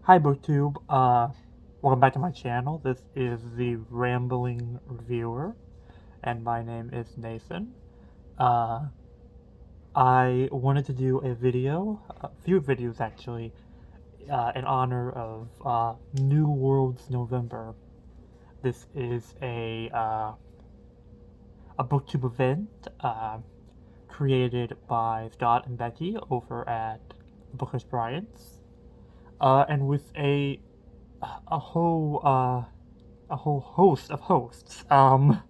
Hi BookTube, welcome back to my channel. This is the Rambling Reviewer, and my name is Nathan. I wanted to do a few videos actually, in honor of New Worlds November. This is a BookTube event, created by Scott and Becky over at Bookish Bryants. And with a whole host of hosts. A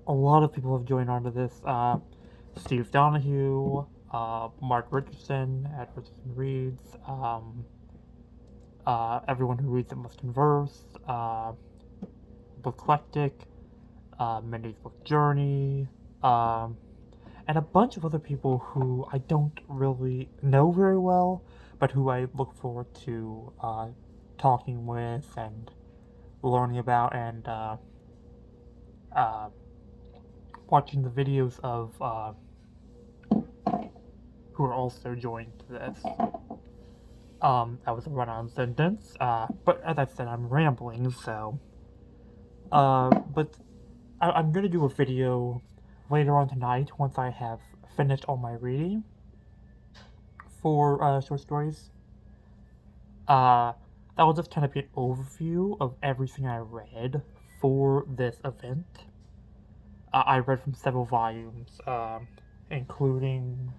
lot of people have joined onto this. Steve Donoghue, Mark Richardson at Richardson Reads, everyone who reads it must converse, Bookclectic, Mindy's book journey, and a bunch of other people who I don't really know very well, but who I look forward to talking with and learning about, and watching the videos of who are also joined to this. That was a run-on sentence, but as I said, I'm rambling, so but I'm gonna do a video later on tonight once I have finished all my reading for short stories. That will just kind of be an overview of everything I read for this event. I read from several volumes, including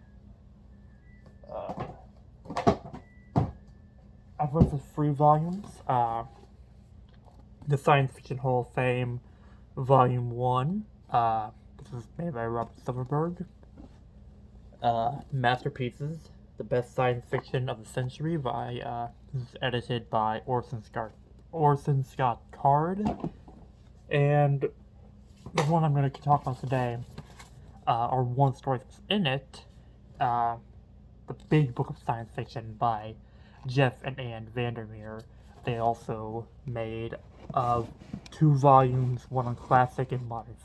I've read the 3 volumes. The Science Fiction Hall of Fame, Volume 1. This is made by Robert Silverberg. Masterpieces, the best science fiction of the century, this is edited by Orson Scott Card. And the one I'm going to talk about today, or one story that's in it, The Big Book of Science Fiction by Jeff and Ann Vandermeer. They also made 2 volumes, one on classic and modern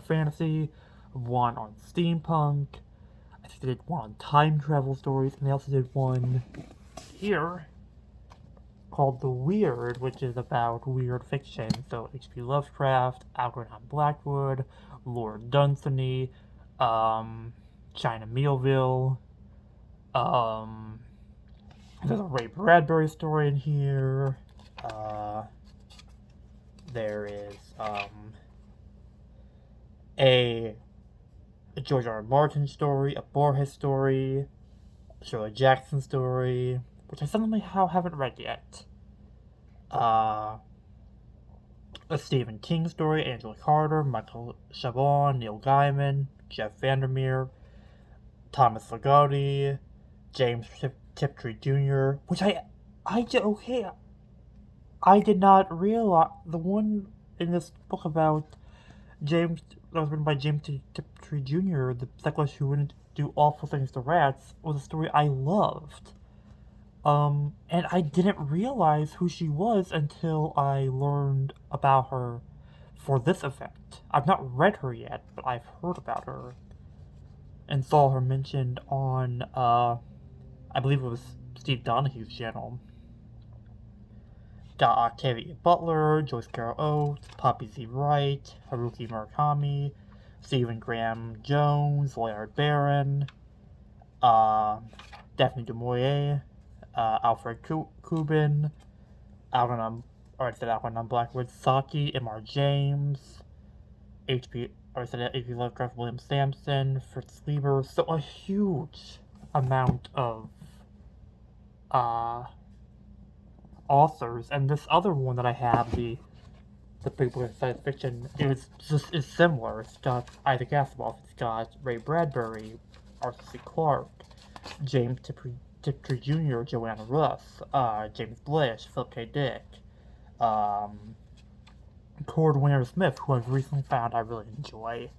fantasy, one on steampunk. I think they did one on time travel stories, and they also did one here called The Weird, which is about weird fiction. So H.P. Lovecraft, Algernon Blackwood, Lord Dunsany, China Millville. There's a Ray Bradbury story in here. There is a George R. R. Martin story, a Borges story, a Shirley Jackson story, which I suddenly haven't read yet. A Stephen King story, Angela Carter, Michael Chabon, Neil Gaiman, Jeff Vandermeer, Thomas Ligotti, James Tiptree Jr., which I did not realize the one in this book about James, that was written by James Tiptree Jr., the cyclist who wouldn't do awful things to rats, was a story I loved. And I didn't realize who she was until I learned about her for this event. I've not read her yet, but I've heard about her and saw her mentioned on, I believe it was Steve Donoghue's channel. Got Octavia Butler, Joyce Carol Oates, Poppy Z. Wright, Haruki Murakami, Stephen Graham Jones, Laird Barron, Daphne du Maurier, Alfred Kubin, Algernon Blackwood, Saki, M.R. James, H.P. Lovecraft, William Sampson, Fritz Lieber. So a huge amount of authors. And this other one that I have, the Big Book of Science Fiction, is similar. It's got Isaac Asimov, it's got Ray Bradbury, Arthur C. Clarke, James Tiptree Jr., Joanna Russ, James Blish, Philip K. Dick, Cord Winner Smith, who I've recently found I really enjoy,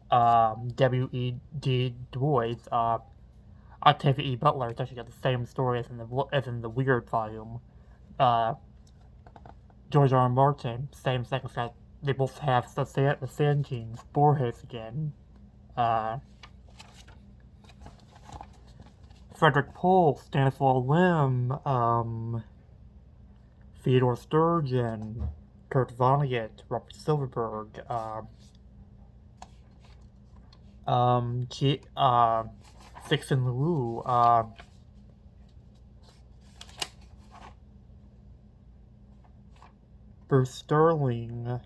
W.E.D. Du Bois, Octavia E. Butler. It's actually got the same story as in the Weird volume. George R. R. Martin, same second set. They both have the Sand Kings, Borges again. Frederick Pohl, Stanislaw Lim, Theodore Sturgeon, Kurt Vonnegut, Robert Silverberg, Cixin Liu, Bruce Sterling,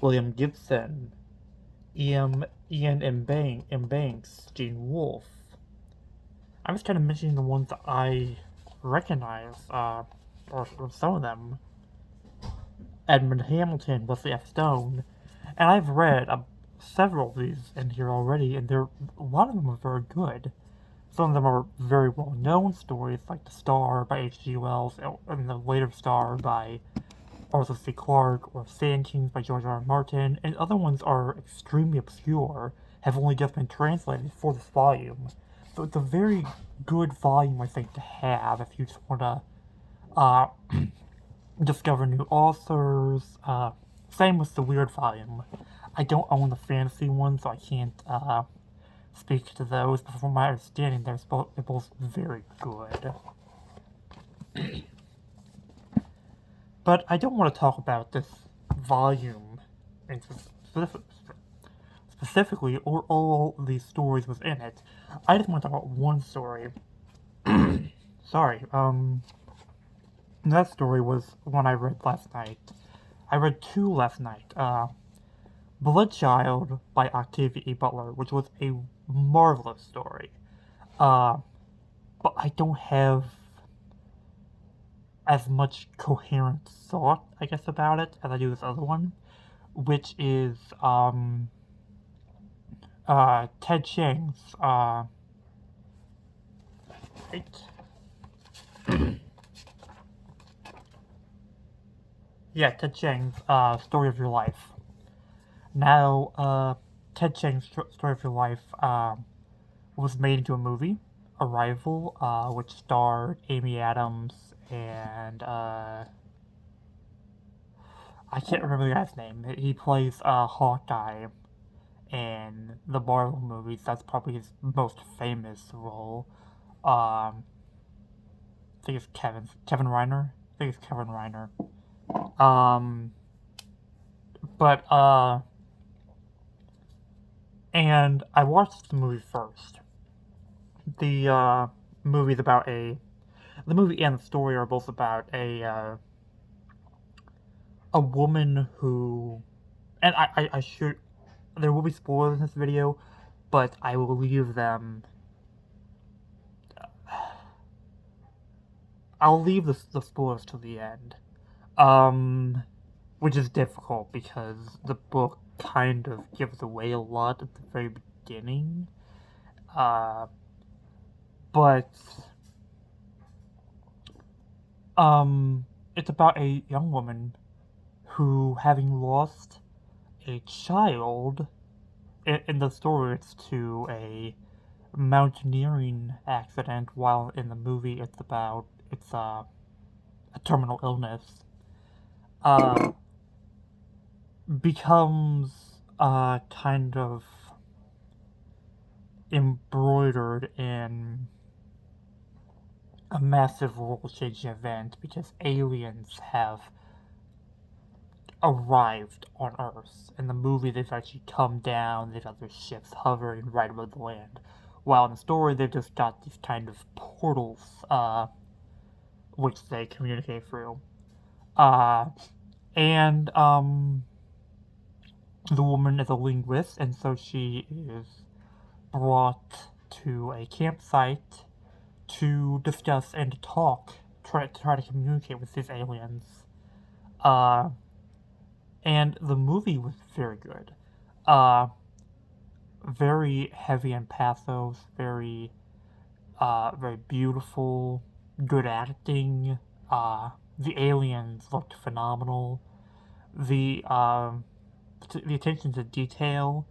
William Gibson, Ian M. Banks, Gene Wolfe. I'm just kind of mentioning the ones that I recognize, or some of them. Edmund Hamilton, Wesley F. Stone, and I've read several of these in here already, and a lot of them are very good. Some of them are very well-known stories, like The Star by H.G. Wells, and the later Star by Arthur C. Clarke, or Sand Kings by George R. R. Martin, and other ones are extremely obscure, have only just been translated for this volume. So it's a very good volume, I think, to have if you just want to discover new authors. Same with the Weird volume. I don't own the fantasy one, so I can't speak to those, but from my understanding, they're both very good. But I don't want to talk about this volume specifically, or all these stories within it. I just want to talk about one story. Sorry, that story was one I read last night. I read two last night. Bloodchild by Octavia E. Butler, which was a marvelous story. But I don't have as much coherent thought, I guess, about it as I do this other one, which is Ted Chiang's Ted Chiang's Story of Your Life. Now, Ted Chiang's Story of Your Life was made into a movie, Arrival, which starred Amy Adams and I can't remember the guy's name. He plays Hawkeye in the Marvel movies. That's probably his most famous role. I think it's Kevin Reiner. And I watched the movie first. The movie and the story are both about a woman who, and I should, there will be spoilers in this video, but I will leave them. I'll leave the spoilers to the end, which is difficult because the book kind of gives away a lot at the very beginning, but it's about a young woman who, having lost a child, in the story it's to a mountaineering accident, while in the movie it's a terminal illness, becomes kind of embroidered in a massive world-changing event because aliens have arrived on Earth. In the movie, they've actually come down, they've got their ships hovering right above the land. While in the story, they've just got these kind of portals, which they communicate through. And the woman is a linguist, and so she is brought to a campsite to discuss and to try to communicate with these aliens. And the movie was very good. Very heavy in pathos, very beautiful, good acting. The aliens looked phenomenal. The attention to detail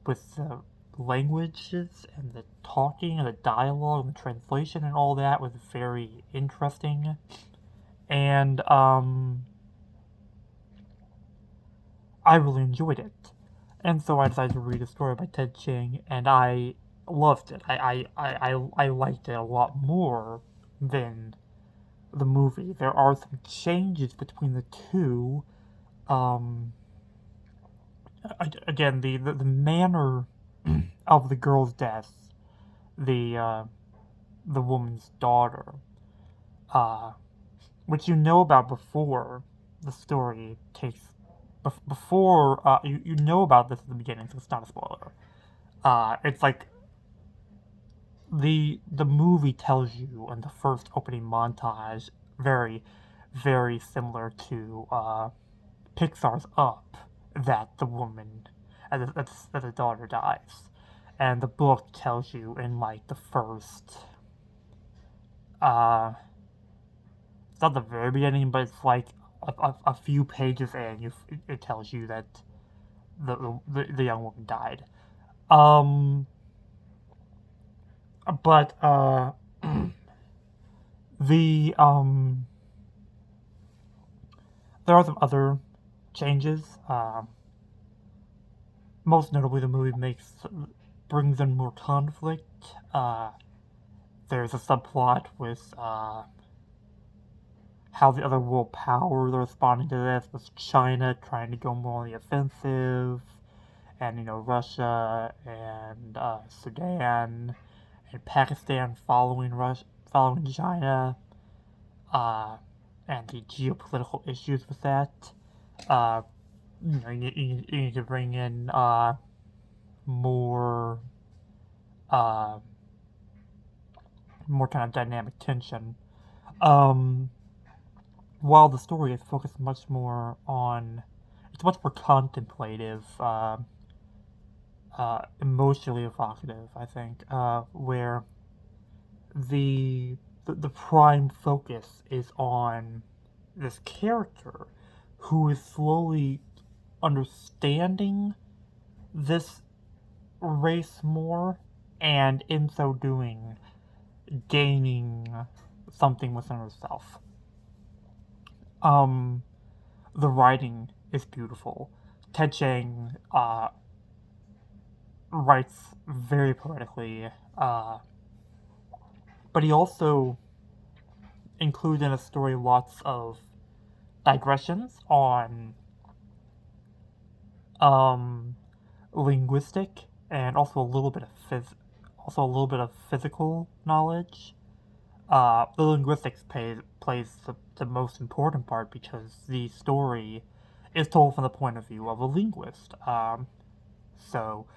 with the languages and the talking and the dialogue and the translation and all that was very interesting. And I really enjoyed it. And so I decided to read a story by Ted Chiang, and I loved it. I liked it a lot more than the movie. There are some changes between the two. Um, Again, the manner of the girl's death, the the woman's daughter, uh, which you know about before the story takes before you know about this at the beginning, so it's not a spoiler. It's like the movie tells you in the first opening montage, very very similar to Pixar's Up, that the woman that the daughter dies, and the book tells you in like the first uh it's not the very beginning, but it's like a few pages in, it tells you that the young woman died. Um, but the there are some other changes. Most notably, the movie brings in more conflict. There's a subplot with how the other world powers are responding to this, with China trying to go more on the offensive, and Russia and Sudan and Pakistan following China, and the geopolitical issues with that. Uh, you need to bring in more uh, more kind of dynamic tension. Um, while the story is focused much more on, it's much more contemplative, emotionally evocative, I think, where the prime focus is on this character who is slowly understanding this race more, and in so doing, gaining something within herself. The writing is beautiful. Ted Chiang writes very poetically, but he also includes in a story lots of digressions on linguistic and also a little bit of physical knowledge. The linguistics plays the most important part because the story is told from the point of view of a linguist. So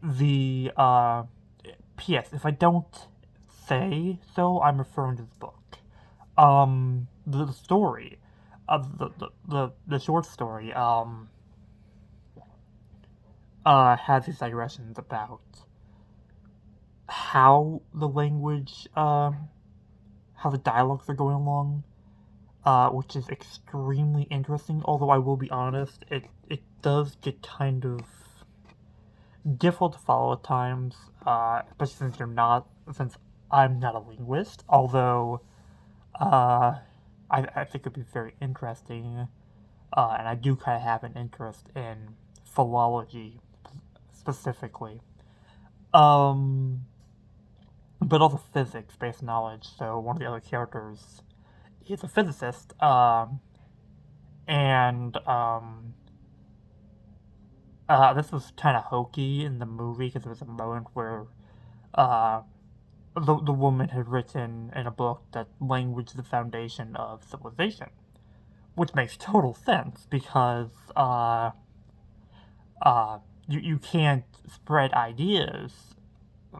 the P.S. If I don't say so, I'm referring to the book. The story, the short story, has these digressions about how the language, how the dialogues are going along, which is extremely interesting. Although I will be honest, it does get kind of difficult to follow at times, especially since I'm not a linguist. Although, I think it'd be very interesting, and I do kind of have an interest in philology specifically. But also physics-based knowledge. So one of the other characters, he's a physicist, and this was kind of hokey in the movie because there was a moment where uh, the woman had written in a book that language is the foundation of civilization, which makes total sense because you can't spread ideas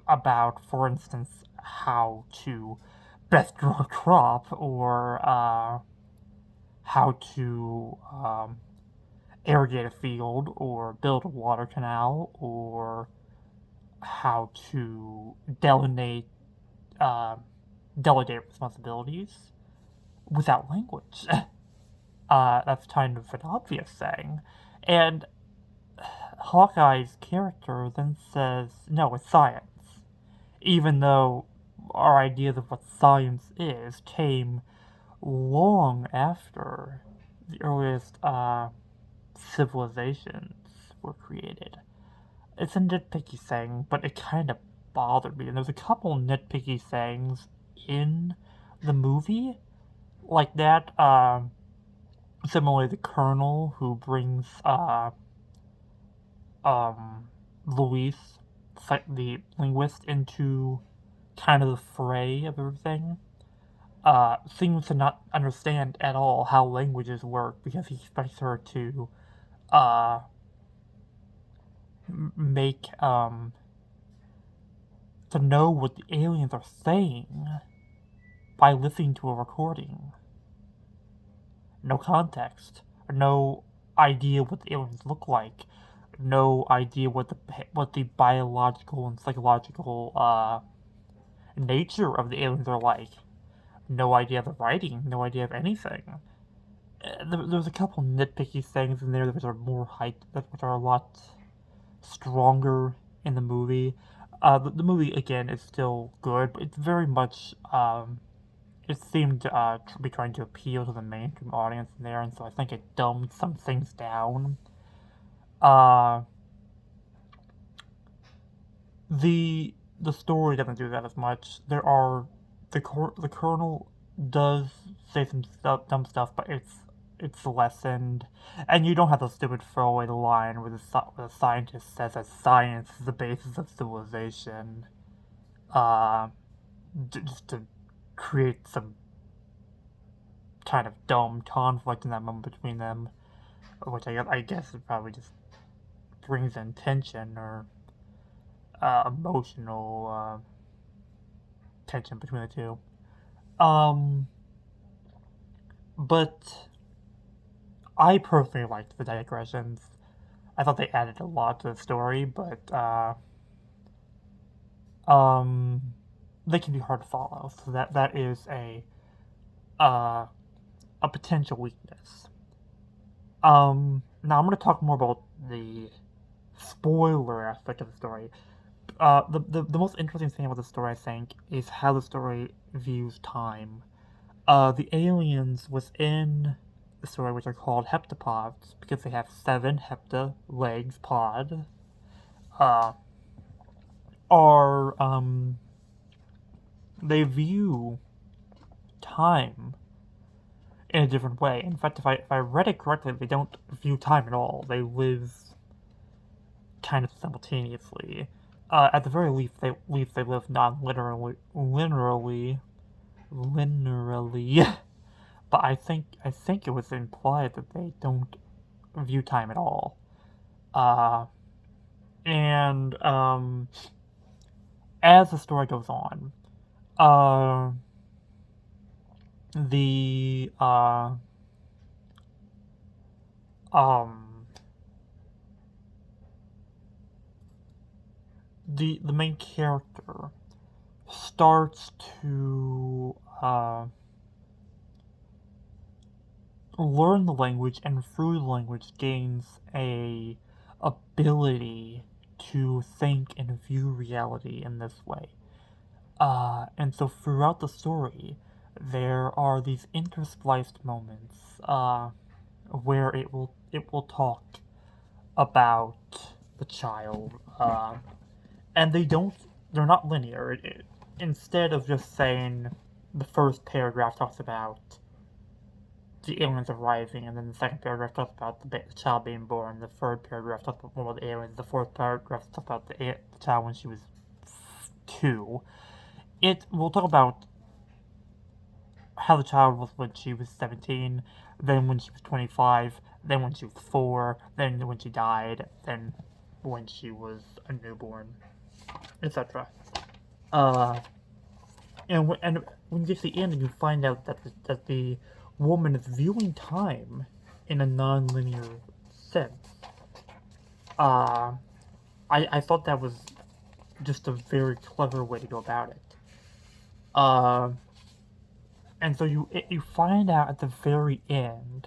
about, for instance, how to best grow a crop, or how to irrigate a field, or build a water canal, or how to delegate responsibilities without language. That's kind of an obvious thing. And Hawkeye's character then says, no, it's science. Even though our ideas of what science is came long after the earliest civilizations were created. It's a nitpicky thing, but it kind of bothered me. And there's a couple nitpicky things in the movie, like that. Similarly, the Colonel who brings Luis, the linguist, into kind of the fray of everything. Seems to not understand at all how languages work because he expects her to make to know what the aliens are saying by listening to a recording. No context, no idea what the aliens look like, no idea what the biological and psychological nature of the aliens are like. No idea of the writing, no idea of anything. There's a couple nitpicky things in there which are which are a lot stronger in the movie. The movie again is still good, but it's very much it seemed to be trying to appeal to the mainstream audience in there, and so I think it dumbed some things down. The story doesn't do that as much. The Colonel does say some dumb stuff, but it's lessened, and you don't have the stupid throwaway line where the scientist says that science is the basis of civilization, just to create some kind of dumb conflict in that moment between them, which I guess it probably just brings in tension or emotional tension between the two. But I personally liked the digressions. I thought they added a lot to the story, but they can be hard to follow. So that is a potential weakness. Now I'm going to talk more about the spoiler aspect of the story. The most interesting thing about the story, I think, is how the story views time. The aliens within the story, which are called heptapods, because they have 7 hepta legs pod, they view time in a different way. In fact, if I read it correctly, they don't view time at all. They live kind of simultaneously. At the very least, they live non-linearly, but I think it was implied that they don't view time at all. And as the story goes on, the main character starts to learn the language, and through the language gains a ability to think and view reality in this way. And so throughout the story, there are these interspliced moments where it will talk about the child, and they're not linear. Instead of just saying the first paragraph talks about the aliens arriving, and then the second paragraph talks about the child being born, the third paragraph talks about more about the aliens, the fourth paragraph talks about the child when she was 2. It will talk about how the child was when she was 17, then when she was 25, then when she was 4, then when she died, then when she was a newborn, etc. And when you get to the end, and you find out that the woman is viewing time in a non-linear sense. I thought that was just a very clever way to go about it. And so you find out at the very end.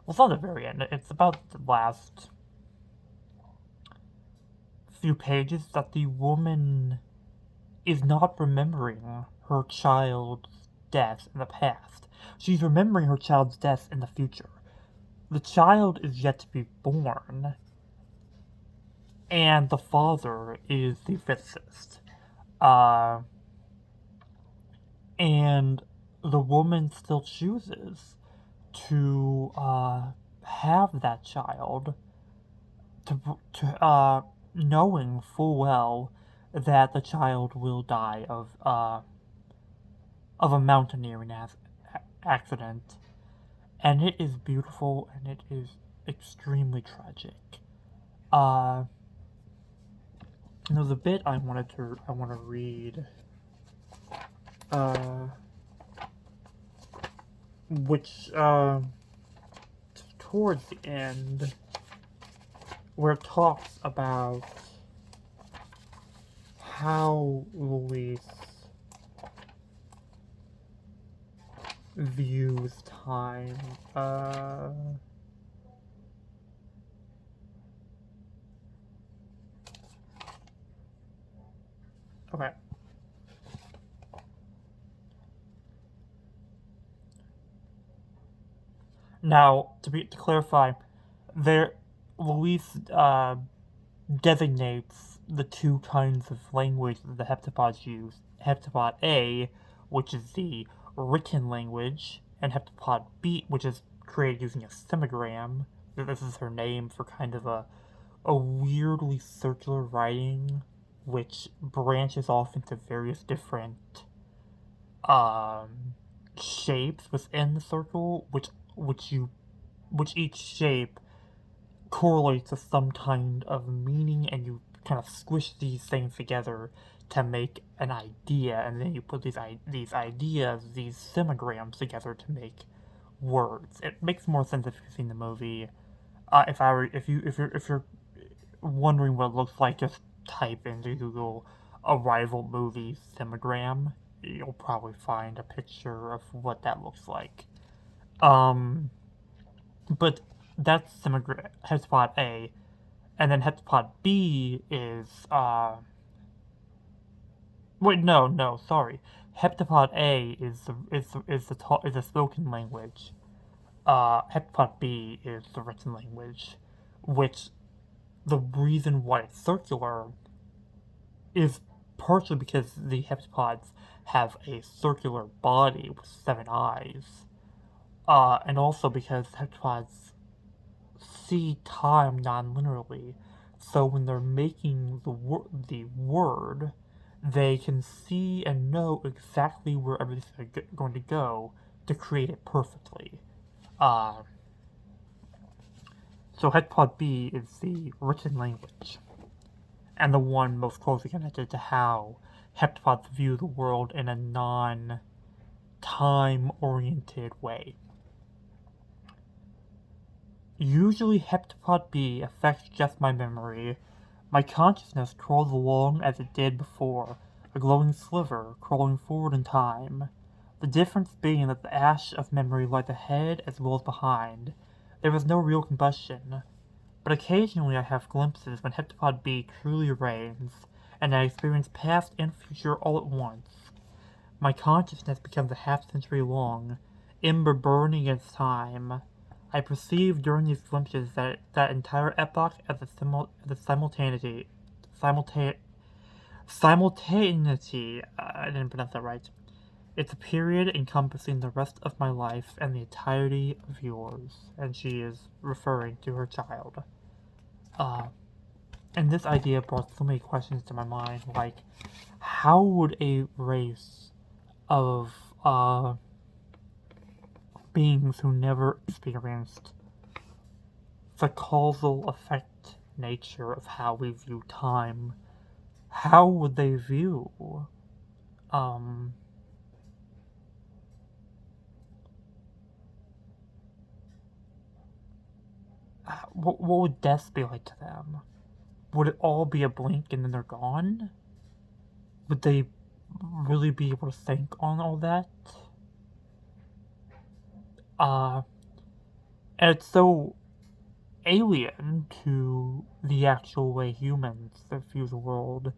Well, it's not the very end. It's about the last few pages that the woman is not remembering her child's death in the past. She's remembering her child's death in the future. The child is yet to be born, and the father is the physicist. Uh, and the woman still chooses to have that child, to knowing full well that the child will die of a mountaineering accident, and it is beautiful and it is extremely tragic. There's a bit I want to read, which towards the end, where it talks about how Louise views time. Okay. Now, to clarify, Louise designates the two kinds of language that the heptapods use. Heptapod A, which is the written language, and heptapod B, which is created using a semigram. This is her name for kind of a weirdly circular writing, which branches off into various different shapes within the circle, which each shape correlates to some kind of meaning, and you kind of squish these things together to make an idea, and then you put these ideas, these semigrams together to make words. It makes more sense if you've seen the movie. If you're wondering what it looks like, just type into Google "Arrival movie semigram." You'll probably find a picture of what that looks like. But that's heptapod A, and then heptapod B is sorry. Heptapod A is the spoken language. Heptapod B is the written language, which the reason why it's circular is partially because the heptapods have a circular body with 7 eyes, and also because heptapods see time non-linearly. So when they're making the word, they can see and know exactly where everything's going to go to create it perfectly. So heptapod B is the written language, and the one most closely connected to how heptapods view the world in a non-time-oriented way. Usually heptapod B affects just my memory. My consciousness crawls along as it did before, a glowing sliver crawling forward in time. The difference being that the ash of memory lies ahead as well as behind. There is no real combustion. But occasionally I have glimpses when heptapod B truly reigns, and I experience past and future all at once. My consciousness becomes a half-century long, ember burning against time. I perceive during these glimpses that entire epoch as a simultaneity. I didn't pronounce that right. It's a period encompassing the rest of my life and the entirety of yours. And she is referring to her child. And this idea brought so many questions to my mind, like, how would a race of beings who never experienced the causal effect nature of how we view time, how would they view what would death be like to them? Would it all be a blink and then they're gone? Would they really be able to think on all that? And it's so alien to the actual way humans view the world,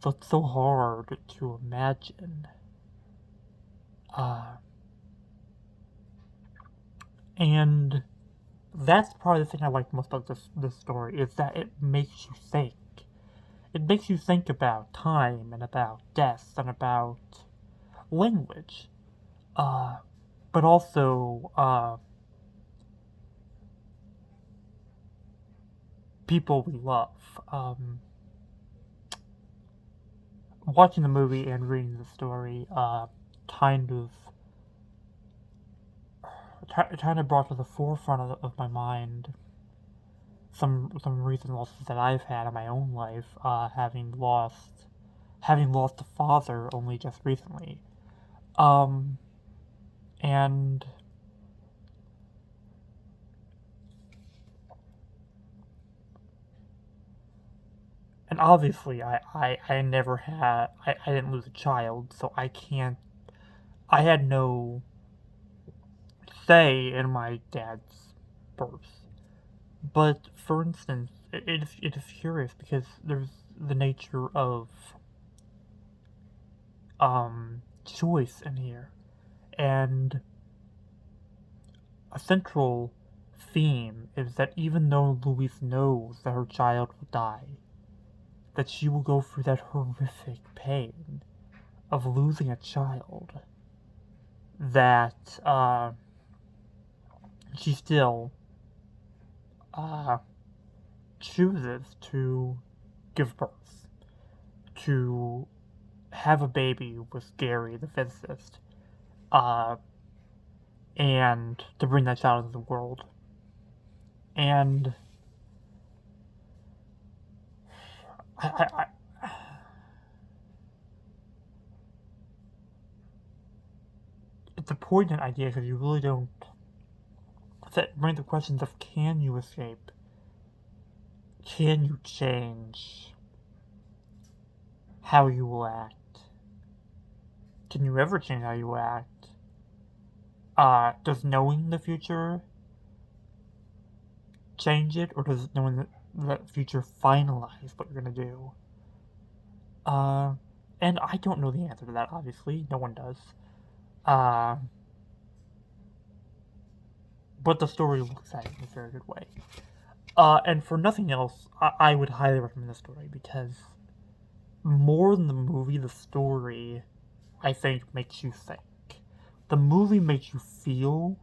so it's so hard to imagine. And that's probably the thing I like most about this story, is that it makes you think. it makes you think about time and about death and about language, but also people we love. Watching the movie and reading the story kind of brought to the forefront of my mind some recent losses that I've had in my own life, having lost a father only just recently, and obviously I never had I didn't lose a child, so I had no say in my dad's birth. But for instance, it is curious because there's the nature of choice in here, and a central theme is that even though Louise knows that her child will die, that she will go through that horrific pain of losing a child, that she still chooses to give birth, to have a baby with Gary, the physicist, and to bring that child into the world. And it's a poignant idea because you really don't. That brings the questions of, can you escape? Can you change how you will act? Can you ever change how you act? Does knowing the future change it, or does knowing the future finalize what you're gonna do? And I don't know the answer to that, obviously. No one does. But the story looks at it in a very good way. And for nothing else, I would highly recommend the story, because more than the movie, the story, I think, makes you think. The movie makes you feel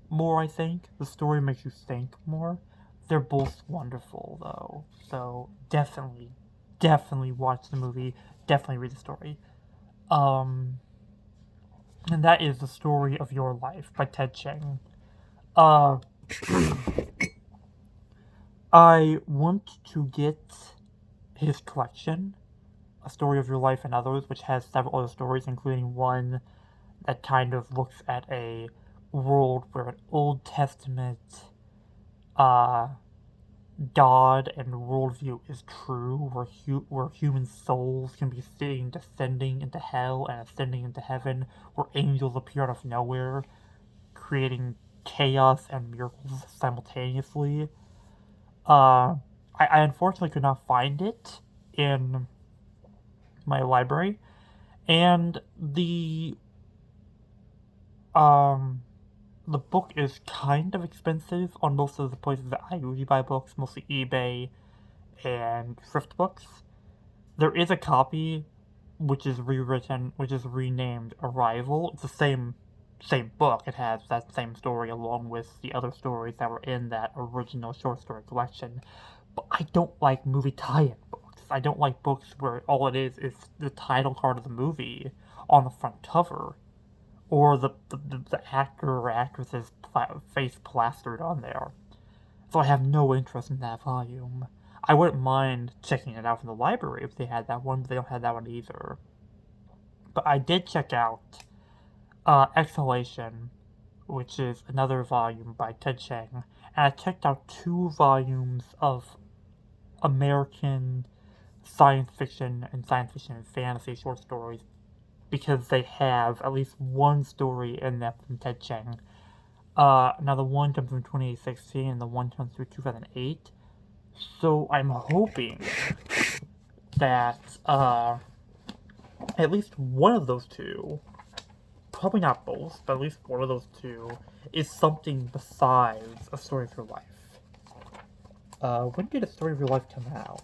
more, I think. The story makes you think more. They're both wonderful, though. So definitely watch the movie. Definitely read the story. And that is The Story of Your Life by Ted Chiang. I want to get his collection, A Story of Your Life and Others, which has several other stories, including one that kind of looks at a world where an Old Testament God and worldview is true, where human souls can be seen descending into hell and ascending into heaven, where angels appear out of nowhere, creating chaos and miracles simultaneously. I unfortunately could not find it in my library, and the book is kind of expensive on most of the places that I usually buy books, mostly eBay and thrift books. There is a copy which is renamed Arrival. It's the same book. It has that same story along with the other stories that were in that original short story collection. But I don't like movie tie-in books. I don't like books where all it is the title card of the movie on the front cover, or the actor or actress's face plastered on there. So I have no interest in that volume. I wouldn't mind checking it out from the library if they had that one, but they don't have that one either. But I did check out Exhalation, which is another volume by Ted Chiang, and I checked out 2 volumes of American science fiction and fantasy short stories, because they have at least one story in them from Ted Chiang. Now the one comes from 2016 and the one comes from 2008. So I'm hoping that at least one of those 2, probably not both, but at least one of those 2, is something besides A Story of Your Life. When did A Story of Your Life come out?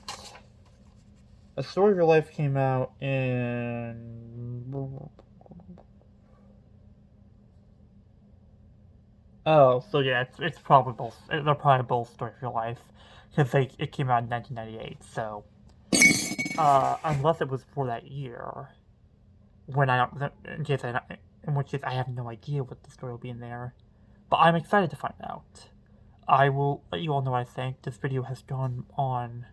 A Story of Your Life came out in... Oh, so yeah, it's probably both. They're probably both Story of Your Life, because it came out in 1998. So, unless it was for that year, when I don't, in which case I have no idea what the story will be in there. But I'm excited to find out. I will let you all know what I think. This video has gone on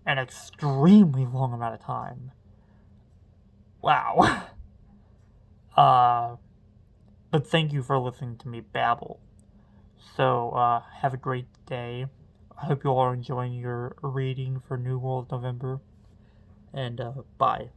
an extremely long amount of time. Wow. But thank you for listening to me babble. So, have a great day. I hope you all are enjoying your reading for New World November. And, bye.